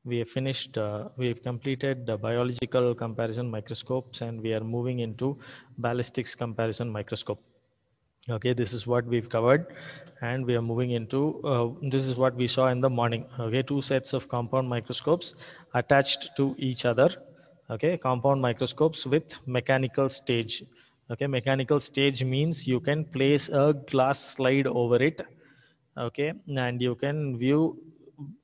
we have finished, we have completed the biological comparison microscopes, and we are moving into ballistics comparison microscope. Okay, this is what we've covered, and we are moving into, this is what we saw in the morning. Okay, two sets of compound microscopes attached to each other. Okay, compound microscopes with mechanical stage. Okay, mechanical stage means you can place a glass slide over it. Okay, and you can view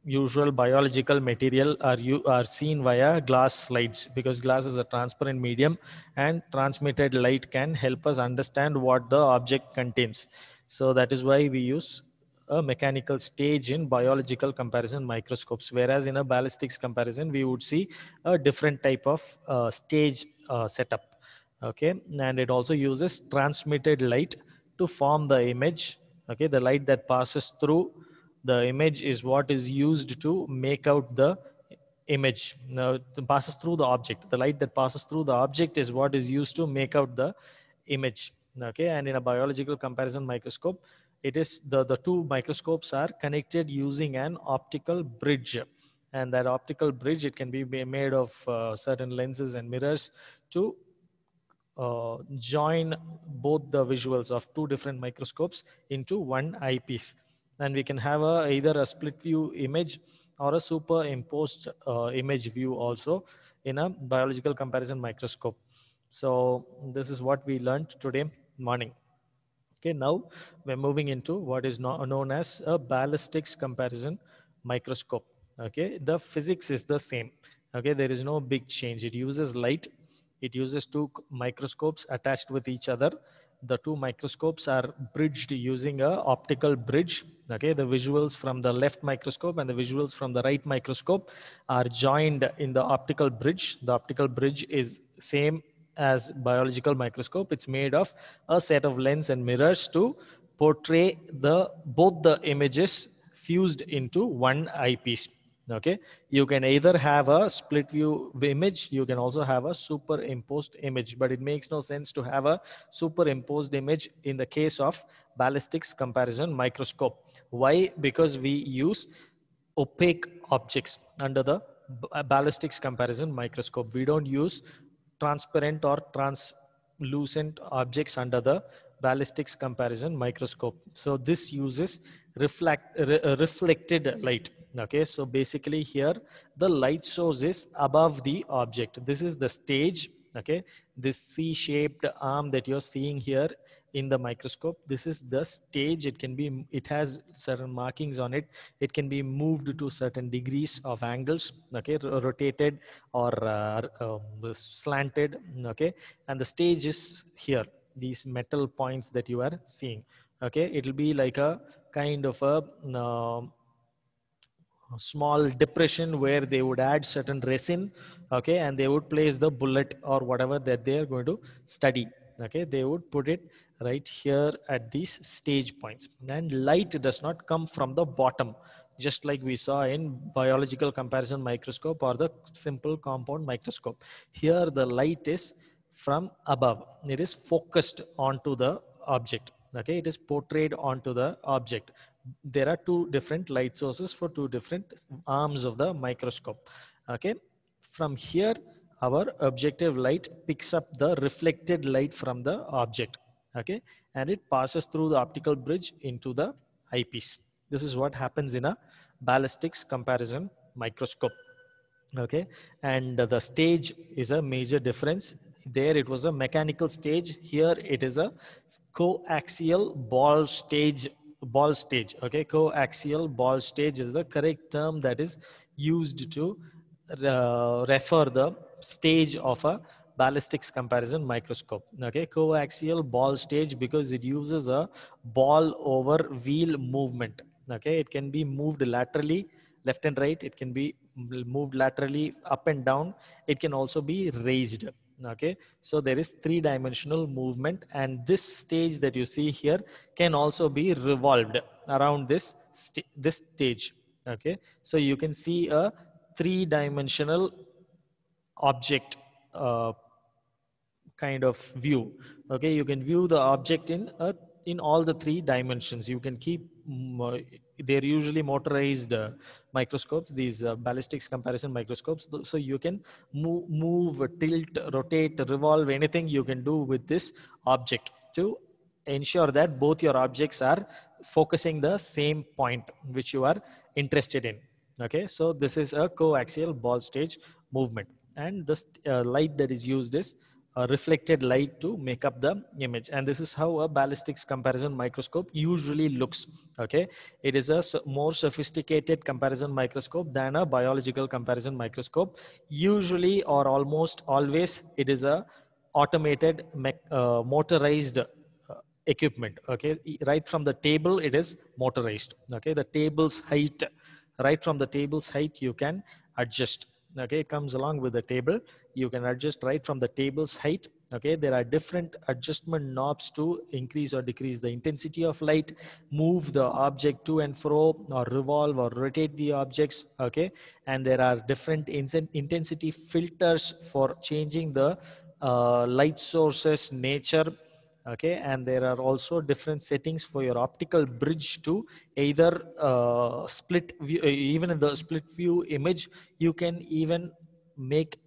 usual biological material are seen via glass slides, because glass is a transparent medium and transmitted light can help us understand what the object contains. So that is why we use a mechanical stage in biological comparison microscopes, whereas in a ballistics comparison we would see a different type of stage setup. Okay, and it also uses transmitted light to form the image. Okay, the light that passes through the image is what is used to make out the image. Now, it passes through the object. The light that passes through the object is what is used to make out the image. Okay, and in a biological comparison microscope, it is the two microscopes are connected using an optical bridge, and that optical bridge, it can be made of certain lenses and mirrors to join both the visuals of two different microscopes into one eyepiece. And we can have either a split view image or a superimposed image view also in a biological comparison microscope. So this is what we learned today morning. Okay, now we're moving into what is known as a ballistics comparison microscope. Okay, the physics is the same. Okay, there is no big change. It uses light. It uses two microscopes attached with each other. The two microscopes are bridged using a optical bridge. Okay, the visuals from the left microscope and the visuals from the right microscope are joined in the optical bridge. The optical bridge is same as biological microscope. It's made of a set of lens and mirrors to portray both the images fused into one eyepiece. Okay, you can either have a split view image, you can also have a superimposed image, but it makes no sense to have a superimposed image in the case of ballistics comparison microscope. Why? Because we use opaque objects under the ballistics comparison microscope. We don't use transparent or translucent objects under the ballistics comparison microscope. So this uses reflected light. Okay, so basically here the light source is above the object. This is the stage. Okay, this C-shaped arm that you're seeing here in the microscope, this is the stage. It has certain markings on it. It can be moved to certain degrees of angles. Okay, rotated or slanted. Okay, and the stage is here, these metal points that you are seeing. Okay, it'll be like a kind of a small depression where they would add certain resin. Okay, and they would place the bullet or whatever that they are going to study. Okay, they would put it right here at these stage points, and light does not come from the bottom, just like we saw in biological comparison microscope or the simple compound microscope. Here the light is from above. It is focused onto the object. Okay, it is portrayed onto the object. There are two different light sources for two different arms of the microscope. Okay, from here our objective light picks up the reflected light from the object. Okay, and it passes through the optical bridge into the eyepiece. This is what happens in a ballistics comparison microscope. Okay, and the stage is a major difference. There it was a mechanical stage, here it is a coaxial ball stage. Okay, coaxial ball stage is the correct term that is used to refer the stage of a ballistics comparison microscope. Okay, coaxial ball stage because it uses a ball over wheel movement. Okay, it can be moved laterally, left and right. It can be moved laterally, up and down. It can also be raised. Okay, so there is three-dimensional movement, and this stage that you see here can also be revolved around this stage. Okay, so you can see a three-dimensional object kind of view. Okay, you can view the object in a in all the three dimensions. You can keep, they're usually motorized microscopes, these ballistics comparison microscopes. So you can move, tilt, rotate, revolve, anything you can do with this object to ensure that both your objects are focusing the same point which you are interested in. Okay, so this is a coaxial ball stage movement, and the light that is used is reflected light to make up the image. And this is how a ballistics comparison microscope usually looks. Okay, it is a more sophisticated comparison microscope than a biological comparison microscope. Usually, or almost always, it is a automated motorized equipment. Okay, right from the table it is motorized. Okay, the table's height, right from the table's height you can adjust. Okay, it comes along with the table, you can adjust right from the table's height. Okay, there are different adjustment knobs to increase or decrease the intensity of light, move the object to and fro, or revolve or rotate the objects. Okay, and there are different intensity filters for changing the light sources nature. Okay, and there are also different settings for your optical bridge to either split view. Even in the split view image, you can even make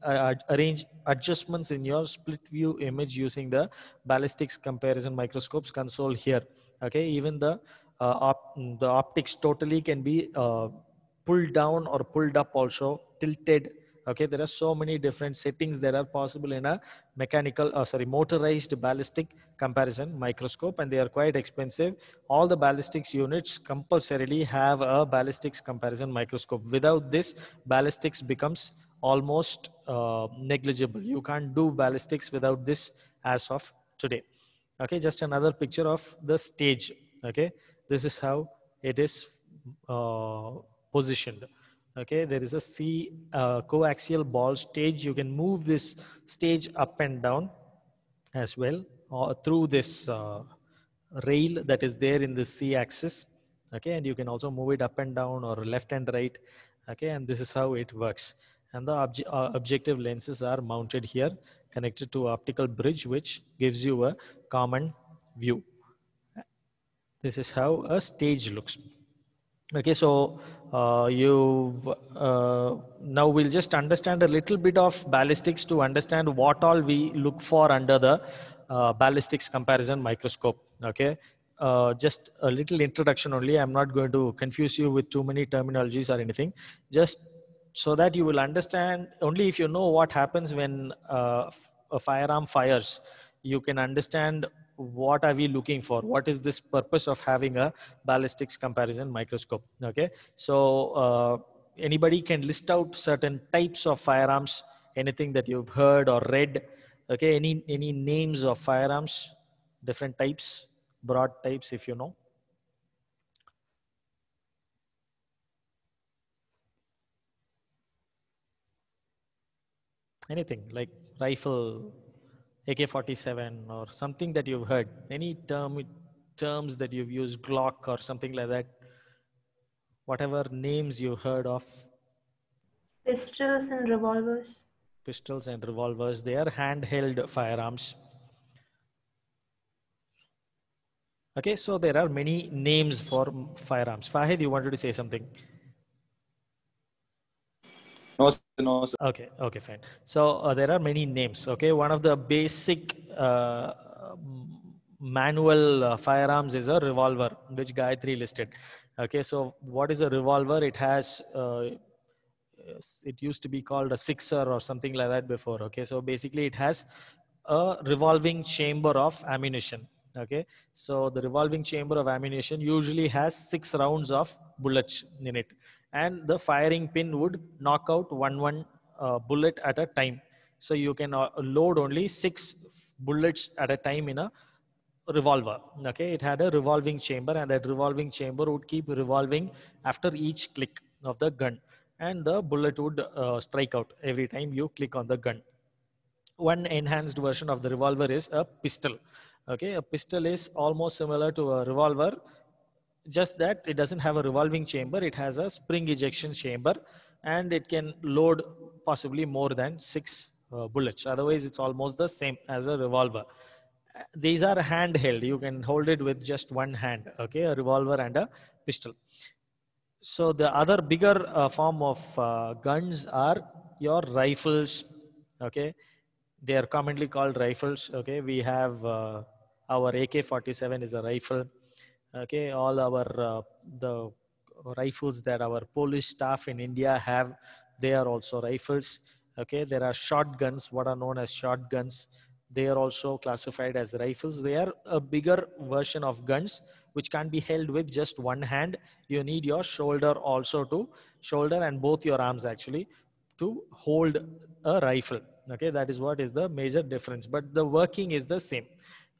arrange adjustments in your split view image using the ballistics comparison microscopes console here. Okay, even the optics totally can be pulled down or pulled up, also tilted. Okay, there are so many different settings that are possible in a motorized ballistic comparison microscope, and they are quite expensive. All the ballistics units compulsorily have a ballistics comparison microscope. Without this, ballistics becomes almost negligible. You can't do ballistics without this as of today. Okay, just another picture of the stage. Okay, this is how it is positioned. Okay, there is a coaxial ball stage. You can move this stage up and down as well, or through this rail that is there in the C axis. Okay, and you can also move it up and down or left and right. Okay, and this is how it works. And the objective lenses are mounted here, connected to optical bridge, which gives you a common view. This is how a stage looks. Okay, so now we'll just understand a little bit of ballistics to understand what all we look for under the ballistics comparison microscope. Okay, just a little introduction only. I'm not going to confuse you with too many terminologies or anything. Just so that you will understand, only if you know what happens when a firearm fires, you can understand what are we looking for, what is this purpose of having a ballistics comparison microscope. Okay, so anybody can list out certain types of firearms, anything that you've heard or read. Okay, any names of firearms, different types, broad types, if you know. Anything like rifle, AK-47, or something that you've heard, any terms that you've used, Glock or something like that, whatever names you heard of. Pistols and revolvers. Pistols and revolvers, they are handheld firearms. Okay, so there are many names for firearms. Fahid, you wanted to say something? No, sir. Okay, fine. So there are many names. Okay, one of the basic manual firearms is a revolver, which Gayatri listed. Okay, so what is a revolver? It has it used to be called a sixer or something like that before. Okay, so basically it has a revolving chamber of ammunition. Okay, so the revolving chamber of ammunition usually has 6 rounds of bullets in it, and the firing pin would knock out one bullet at a time. So you can load only 6 bullets at a time in a revolver. Okay, it had a revolving chamber, and that revolving chamber would keep revolving after each click of the gun, and the bullet would strike out every time you click on the gun. One enhanced version of the revolver is a pistol. Okay, a pistol is almost similar to a revolver, just that it doesn't have a revolving chamber. It has a spring ejection chamber, and it can load possibly more than 6 bullets. Otherwise, it's almost the same as a revolver. these are handheld. You can hold it with just one hand, okay, a revolver and a pistol. So the other bigger form of guns are your rifles, okay. They are commonly called rifles, okay. We have our AK-47 is a rifle, okay. All our the rifles that our police staff in India have, they are also rifles, okay. There are shotguns, what are known as shotguns. They are also classified as rifles. They are a bigger version of guns which can be held with just one hand. You need your shoulder also to shoulder and both your arms actually to hold a rifle, okay. That is what is the major difference, but the working is the same,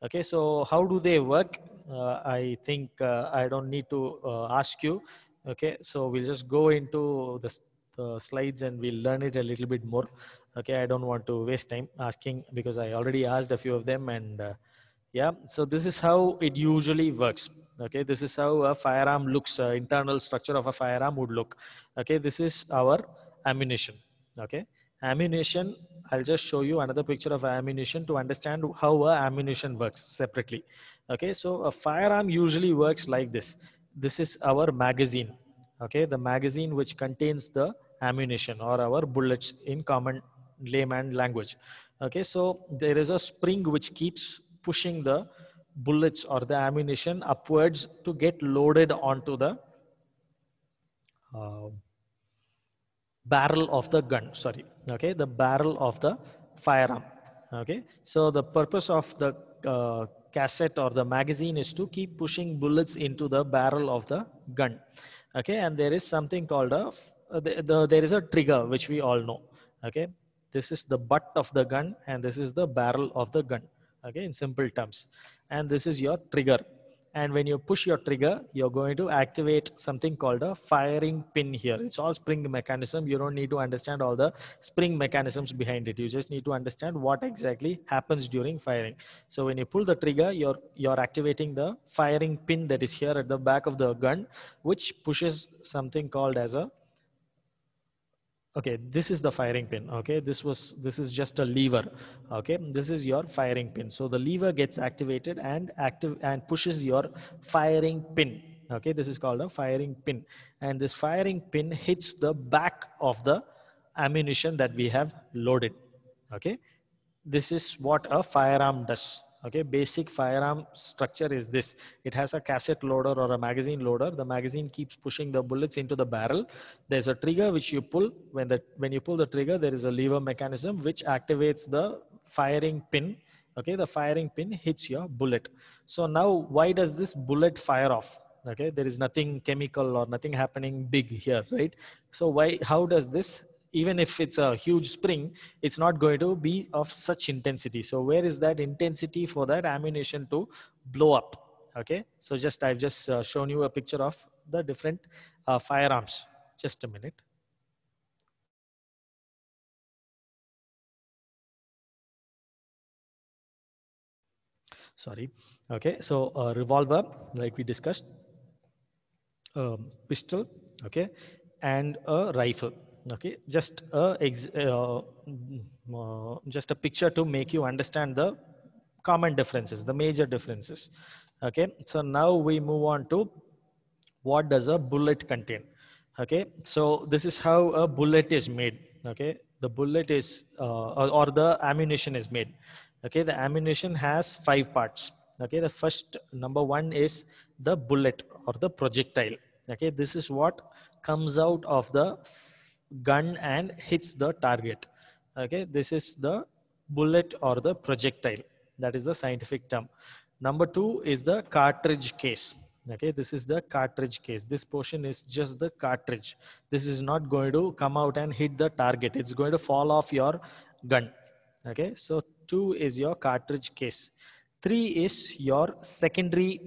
okay. So how do they work? I think I don't need to ask you, okay. So we'll just go into the slides and we'll learn it a little bit more, okay. I don't want to waste time asking because I already asked a few of them, and yeah. So this is how it usually works, okay. This is how a firearm looks, internal structure of a firearm would look, okay. This is our ammunition, okay. Ammunition, I'll just show you another picture of ammunition to understand how a ammunition works separately, okay. So a firearm usually works like this. This is our magazine, okay. The magazine which contains the ammunition or our bullets in common layman language, okay. So there is a spring which keeps pushing the bullets or the ammunition upwards to get loaded onto the uh, barrel of the gun, sorry, okay, the barrel of the firearm, okay. So the purpose of the cassette or the magazine is to keep pushing bullets into the barrel of the gun, okay. And there is something called a there is a trigger which we all know, okay. This is the butt of the gun and this is the barrel of the gun, okay, in simple terms. And this is your trigger, and when you push your trigger, you're going to activate something called a firing pin here. It's all spring mechanism. You don't need to understand all the spring mechanisms behind it. You just need to understand what exactly happens during firing. So when you pull the trigger, you're activating the firing pin that is here at the back of the gun, which pushes something called as a, okay, this is the firing pin, okay. This is just a lever, okay. This is your firing pin. So the lever gets activated and pushes your firing pin, okay. This is called a firing pin, and this firing pin hits the back of the ammunition that we have loaded, okay. This is what a firearm does, okay. Basic firearm structure is this. It has a cassette loader or a magazine loader. The magazine keeps pushing the bullets into the barrel. There's a trigger which you pull. When you pull the trigger, there is a lever mechanism which activates the firing pin, okay. The firing pin hits your bullet. So now why does this bullet fire off? Okay, there is nothing chemical or nothing happening big here, right? So how does this, even if it's a huge spring, it's not going to be of such intensity. So where is that intensity for that ammunition to blow up? Okay, so I've just shown you a picture of the different firearms. Just a minute. Sorry. Okay, so revolver, like we discussed, pistol, okay, and a rifle. Okay, just just a picture to make you understand the common differences, the major differences. Okay, so now we move on to what does a bullet contain. Okay, so this is how a bullet is made. Okay, the bullet is or the ammunition is made. Okay, the ammunition has 5 parts. Okay, the first, number 1 is the bullet or the projectile. Okay, this is what comes out of the gun and hits the target. Okay, this is the bullet or the projectile. That is the scientific term. Number 2 is the cartridge case. Okay, this is the cartridge case. This portion is just the cartridge. This is not going to come out and hit the target. It's going to fall off your gun. Okay, so 2 is your cartridge case. 3 is your secondary